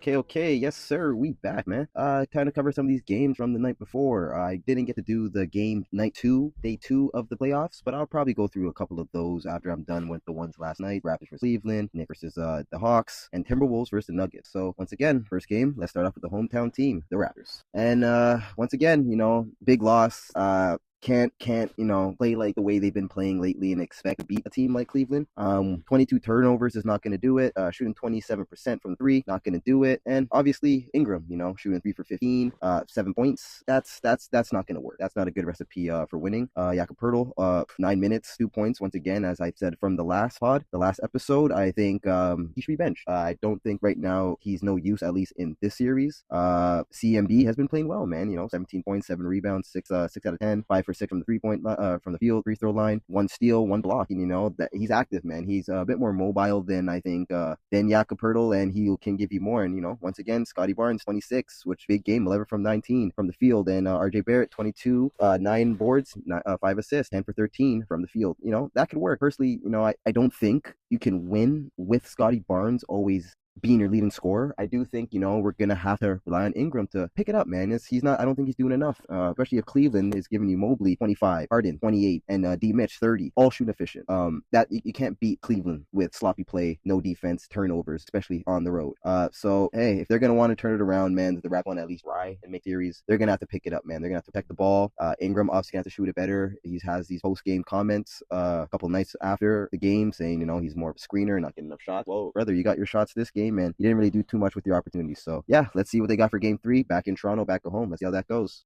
Okay. Yes, sir. We back, man. Time to cover some of these games from the night before. I didn't get to do the game night two, day two of the playoffs, but I'll probably go through a couple of those after I'm done with the ones last night. Raptors versus Cleveland, Knicks versus the Hawks, and Timberwolves versus the Nuggets. So once again, first game, let's start off with the hometown team, the Raptors. And once again, big loss. Can't play like the way they've been playing lately and expect to beat a team like Cleveland. 22 turnovers is not going to do it. Shooting 27% from three, not going to do it. And obviously Ingram, shooting 3 for 15, 7 points. That's not going to work. That's not a good recipe for winning. Jakob Poeltl, 9 minutes, 2 points. Once again, as I said from the last episode, I think he should be benched. I don't think right now he's no use, at least in this series. CMB has been playing well, man. 17 points, 7 rebounds, 6 out of 10, 5 for 6 from the 3-point from the field, free throw line, 1 steal, 1 block. And that he's active, man. He's a bit more mobile than I think than Jakob Poeltl, and he can give you more. And once again, Scotty Barnes 26, which big game, 11 from 19 from the field, and RJ Barrett 22, 9 boards, 5 assists, 10 for 13 from the field. That could work. Personally, I don't think you can win with Scotty Barnes always being your leading scorer. I do think, we're going to have to rely on Ingram to pick it up, man. I don't think he's doing enough, especially if Cleveland is giving you Mobley 25, Harden 28, and D. Mitch 30, all shoot efficient. That you can't beat Cleveland with sloppy play, no defense, turnovers, especially on the road. So, hey, if they're going to want to turn it around, man, the Raptors want to at least try and make series, they're going to have to pick it up, man. They're going to have to protect the ball. Ingram obviously has to shoot it better. He has these post-game comments a couple nights after the game saying, he's more of a screener and not getting enough shots. Well, brother, you got your shots this game, and you didn't really do too much with your opportunities. So yeah, let's see what they got for game 3 back in Toronto, back at home. Let's see how that goes.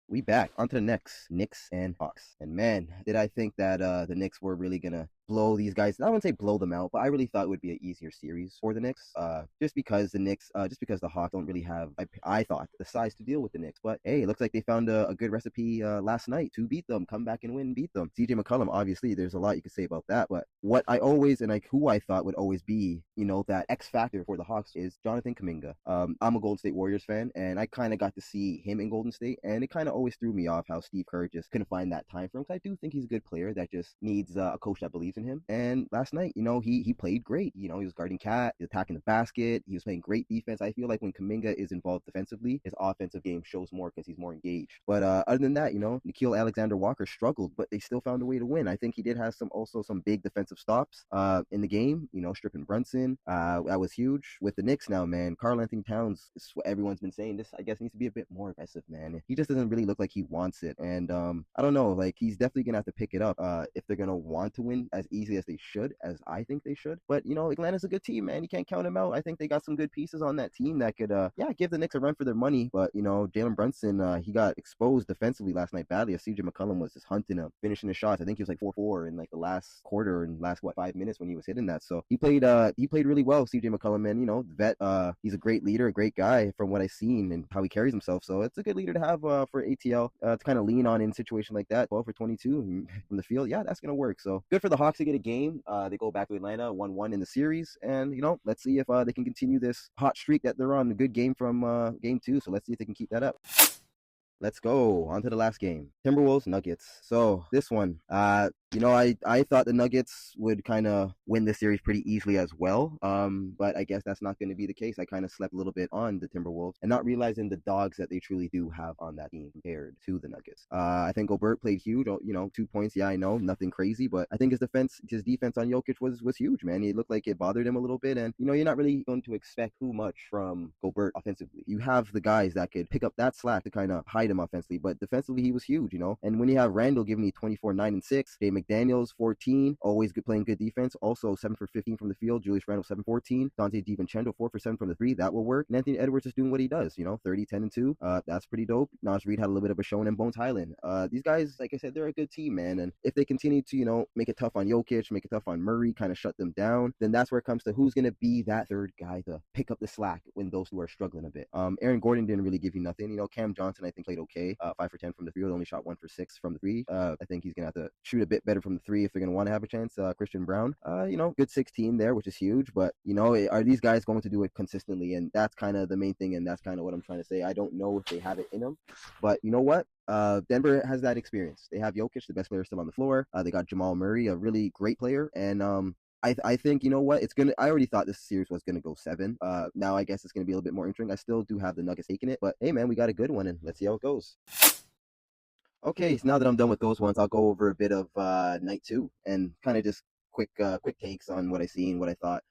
We back onto the Knicks and Hawks. And man, did I think that the Knicks were really gonna blow these guys. I wouldn't say blow them out, but I really thought it would be an easier series for the Knicks. Just because the Hawks don't really have, I thought, the size to deal with the Knicks. But hey, it looks like they found a good recipe last night to beat them, come back and win, beat them. CJ McCollum, obviously, there's a lot you could say about that. But what I always who I thought would always be, that X factor for the Hawks is Jonathan Kuminga. I'm a Golden State Warriors fan, and I kind of got to see him in Golden State, and it kind of always threw me off how Steve Kerr just couldn't find that time for him. Because I do think he's a good player that just needs a coach that believes in him. And last night, he played great. He was guarding Cat, attacking the basket. He was playing great defense. I feel like when Kuminga is involved defensively, his offensive game shows more because he's more engaged. But other than that, Nickeil Alexander-Walker struggled, but they still found a way to win. I think he did have some big defensive stops in the game. Stripping Brunson, that was huge. With the Knicks now, man, Karl-Anthony Towns is what everyone's been saying. This, I guess, needs to be a bit more aggressive, man. He just doesn't really look like he wants it, and I don't know. Like, he's definitely gonna have to pick it up if they're gonna want to win as easily as they should, as I think they should. But Atlanta's a good team, man. You can't count them out. I think they got some good pieces on that team that could give the Knicks a run for their money. But Jalen Brunson, he got exposed defensively last night badly as CJ McCollum was just hunting him, finishing his shots. I think he was like 4-4 in like the last quarter and last 5 minutes when he was hitting that. So he played really well, CJ McCollum, man. Vet, he's a great leader, a great guy from what I've seen and how he carries himself. So it's a good leader to have for ATL to kind of lean on in a situation like that. 12 for 22 from the field, yeah, that's gonna work. So good for the Hawks to get a game. They go back to Atlanta, 1-1 in the series, and let's see if they can continue this hot streak that they're on. A good game from game 2, so let's see if they can keep that up. Let's go on to the last game. Timberwolves Nuggets. So this one, I thought the Nuggets would kind of win this series pretty easily as well. But I guess that's not going to be the case. I kind of slept a little bit on the Timberwolves and not realizing the dogs that they truly do have on that team compared to the Nuggets. I think Gobert played huge. 2 points. Yeah, I know, nothing crazy, but I think his defense on Jokic was huge, man. It looked like it bothered him a little bit, and you're not really going to expect too much from Gobert offensively. You have the guys that could pick up that slack to kind of hide him offensively, but defensively he was huge, And when you have Randall giving you 24, 9, and 6, Dave McDaniels 14, always good playing good defense, also 7 for 15 from the field. Julius Randle 7 for 14, Dante DiVincenzo 4 for 7 from the 3, that will work. And Anthony Edwards is doing what he does, 30, 10, and 2. That's pretty dope. Naz Reid had a little bit of a showing, and Bones Highland. These guys, like I said, they're a good team, man. And if they continue to make it tough on Jokic, make it tough on Murray, kind of shut them down, then that's where it comes to who's going to be that third guy to pick up the slack when those two are struggling a bit. Aaron Gordon didn't really give you nothing. Cam Johnson, I think, played okay. 5 for 10 from the field, only shot 1 for 6 from the 3. I think he's gonna have to shoot a bit better from the 3 if they're gonna want to have a chance. Christian Brown, good 16 there, which is huge, but are these guys going to do it consistently? And that's kind of the main thing, and that's kind of what I'm trying to say. I don't know if they have it in them, but you know what? Denver has that experience. They have Jokic, the best player still on the floor. They got Jamal Murray, a really great player, and I think, you know what, it's gonna. I already thought this series was gonna go seven. Now I guess it's gonna be a little bit more interesting. I still do have the Nuggets taking it, but hey, man, we got a good one, and let's see how it goes. Okay, so now that I'm done with those ones, I'll go over a bit of night two and kind of just quick takes on what I seen, what I thought.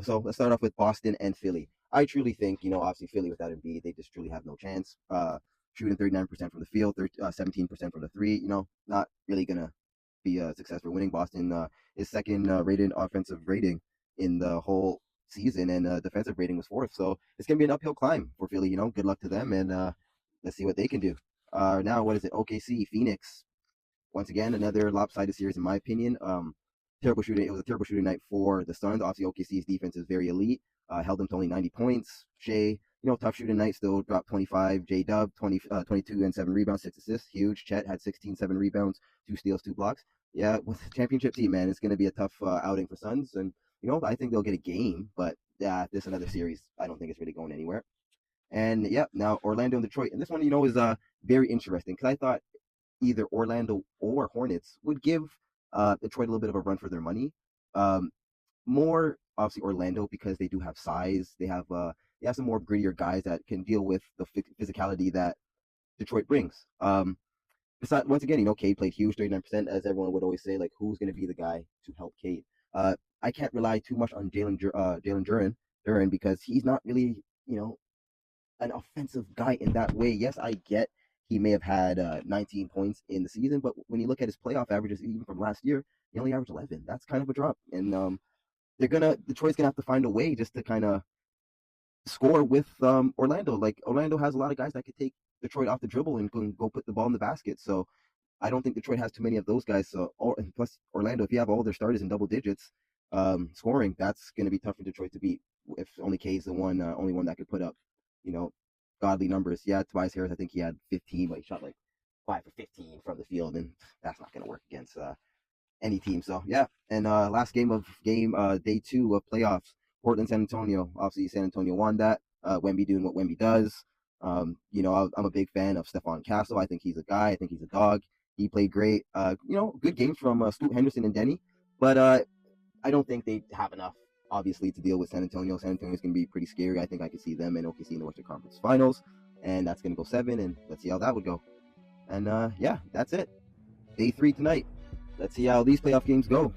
So let's start off with Boston and Philly. I truly think, obviously Philly without Embiid, they just truly have no chance. Shooting 39% from the field, 17% from the three, not really gonna be a success for winning. Boston is second rated offensive rating in the whole season, and defensive rating was fourth. So it's gonna be an uphill climb for Philly. Good luck to them, and let's see what they can do. Now, what is it? OKC, Phoenix. Once again, another lopsided series, in my opinion. Terrible shooting. It was a terrible shooting night for the Suns. Obviously, OKC's defense is very elite. Held them to only 90 points. Shea, tough shooting night, still dropped 25. J Dub, 22 and 7 rebounds, 6 assists. Huge. Chet had 16, 7 rebounds, 2 steals, 2 blocks. Yeah, with the championship team, man, it's going to be a tough outing for Suns. And, I think they'll get a game, but yeah, this another series. I don't think it's really going anywhere. And yeah, now Orlando and Detroit. And this one, is very interesting because I thought either Orlando or Hornets would give Detroit a little bit of a run for their money. Um, More obviously Orlando because they do have size. They have some more grittier guys that can deal with the physicality that Detroit brings. Besides, once again, Cade played huge, 39%, as everyone would always say. Like, who's going to be the guy to help Cade? I can't rely too much on Jalen Duran because he's not really, an offensive guy in that way. Yes, I get he may have had 19 points in the season, but when you look at his playoff averages, even from last year, he only averaged 11. That's kind of a drop, and Detroit's gonna have to find a way just to kind of score with Orlando. Like Orlando has a lot of guys that could take Detroit off the dribble and go put the ball in the basket. So I don't think Detroit has too many of those guys. So, and plus Orlando, if you have all their starters in double digits scoring, that's going to be tough for Detroit to beat. If only K's the only one that could put up, you know, godly numbers. Yeah, Tobias Harris, I think he had 15, but he shot like 5 for 15 from the field, and that's not going to work against any team. So yeah, and last game of day two of playoffs, Portland San Antonio. Obviously, San Antonio won that. Wemby doing what Wemby does. I'm a big fan of Stephon Castle. I think he's a guy. I think he's a dog. He played great. Good games from Scoot Henderson and Denny, but I don't think they have enough, obviously, to deal with San Antonio. San Antonio is going to be pretty scary. I think I could see them and OKC in the Western Conference Finals, and that's going to go 7, and let's see how that would go. And yeah, that's it. Day 3 tonight. Let's see how these playoff games go.